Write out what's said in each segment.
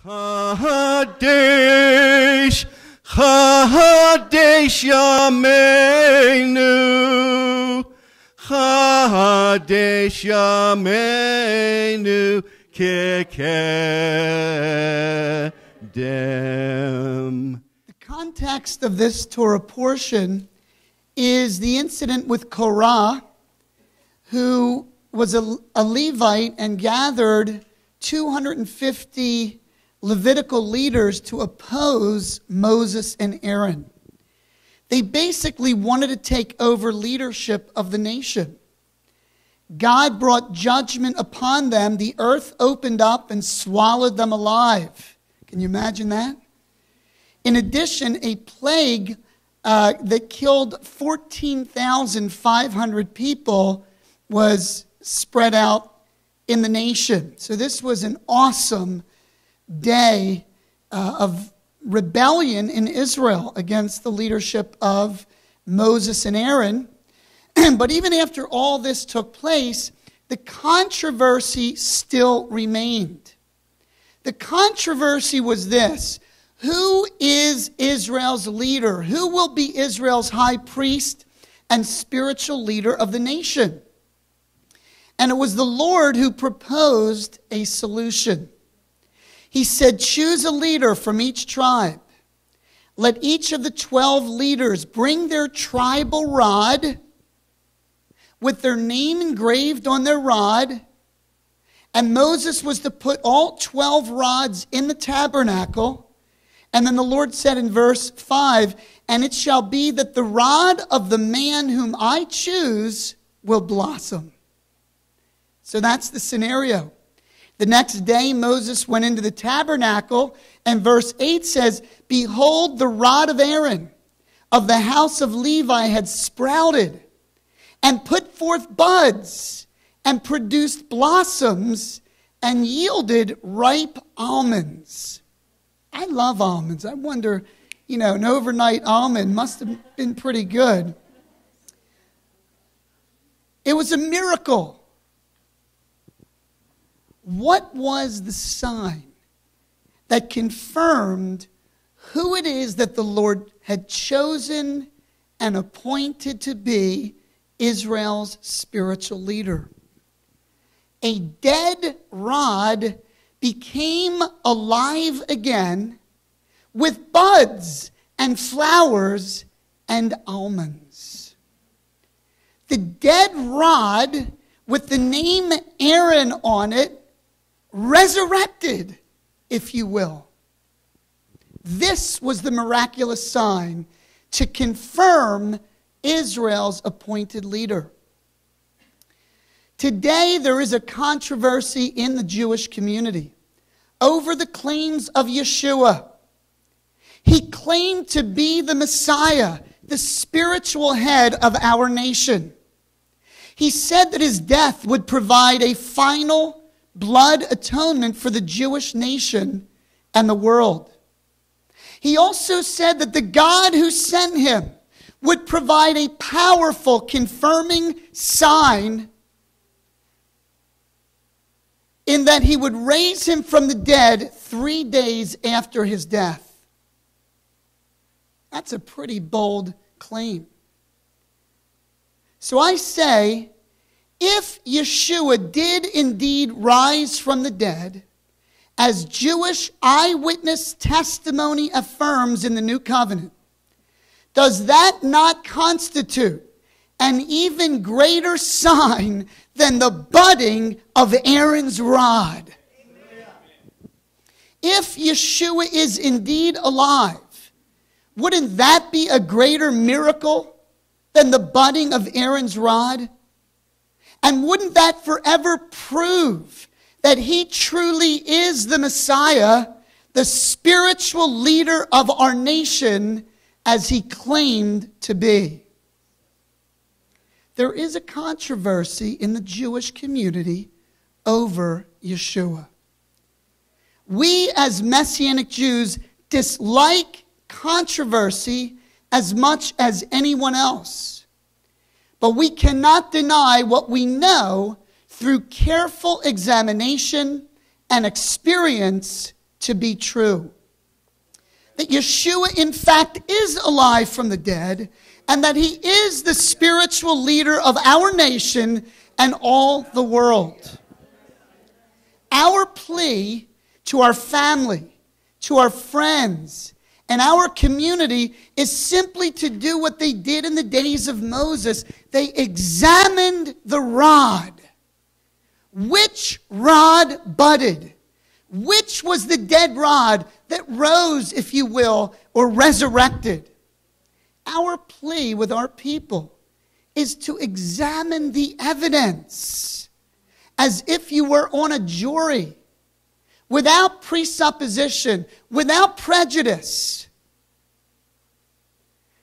Chadesh, Chadesh Yameinu, Chadesh Yameinu Kekedem. The context of this Torah portion is the incident with Korah, who was a Levite and gathered 250 Levitical leaders to oppose Moses and Aaron. They basically wanted to take over leadership of the nation. God brought judgment upon them. The earth opened up and swallowed them alive. Can you imagine that? In addition, a plague that killed 14,500 people was spread out in the nation. So this was an awesome day of rebellion in Israel against the leadership of Moses and Aaron. But even after all this took place, the controversy still remained. The controversy was this: who is Israel's leader? Who will be Israel's high priest and spiritual leader of the nation? And it was the Lord who proposed a solution. He said, choose a leader from each tribe. Let each of the 12 leaders bring their tribal rod with their name engraved on their rod. And Moses was to put all 12 rods in the tabernacle. And then the Lord said in verse 5, and it shall be that the rod of the man whom I choose will blossom. So that's the scenario. The next day, Moses went into the tabernacle, and verse 8 says, behold, the rod of Aaron of the house of Levi had sprouted and put forth buds and produced blossoms and yielded ripe almonds. I love almonds. I wonder, an overnight almond must have been pretty good. It was a miracle. What was the sign that confirmed who it is that the Lord had chosen and appointed to be Israel's spiritual leader? A dead rod became alive again with buds and flowers and almonds. The dead rod with the name Aaron on it resurrected, if you will. This was the miraculous sign to confirm Israel's appointed leader. Today, there is a controversy in the Jewish community over the claims of Yeshua. He claimed to be the Messiah, the spiritual head of our nation. He said that his death would provide a final blood atonement for the Jewish nation and the world. He also said that the God who sent him would provide a powerful confirming sign in that he would raise him from the dead 3 days after his death. That's a pretty bold claim. So I say, if Yeshua did indeed rise from the dead, as Jewish eyewitness testimony affirms in the New Covenant, does that not constitute an even greater sign than the budding of Aaron's rod? If Yeshua is indeed alive, wouldn't that be a greater miracle than the budding of Aaron's rod? And wouldn't that forever prove that he truly is the Messiah, the spiritual leader of our nation, as he claimed to be? There is a controversy in the Jewish community over Yeshua. We as Messianic Jews dislike controversy as much as anyone else. But we cannot deny what we know through careful examination and experience to be true. That Yeshua, in fact, is alive from the dead, and that he is the spiritual leader of our nation and all the world. Our plea to our family, to our friends, and our community is simply to do what they did in the days of Moses. They examined the rod. Which rod budded? Which was the dead rod that rose, if you will, or resurrected? Our plea with our people is to examine the evidence as if you were on a jury, without presupposition, without prejudice.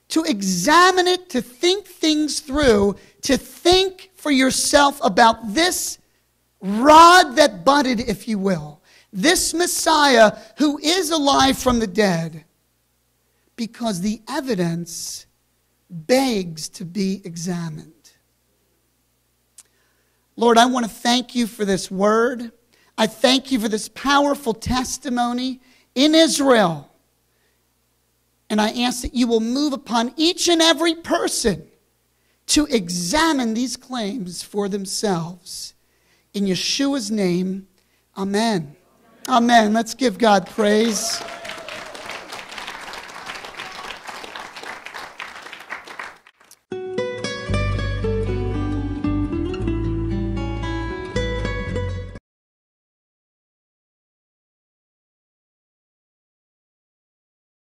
To examine it, to think things through, to think for yourself about this rod that budded, if you will. This Messiah who is alive from the dead. Because the evidence begs to be examined. Lord, I want to thank you for this word. I thank you for this powerful testimony in Israel. And I ask that you will move upon each and every person to examine these claims for themselves. In Yeshua's name, amen. Amen. Let's give God praise.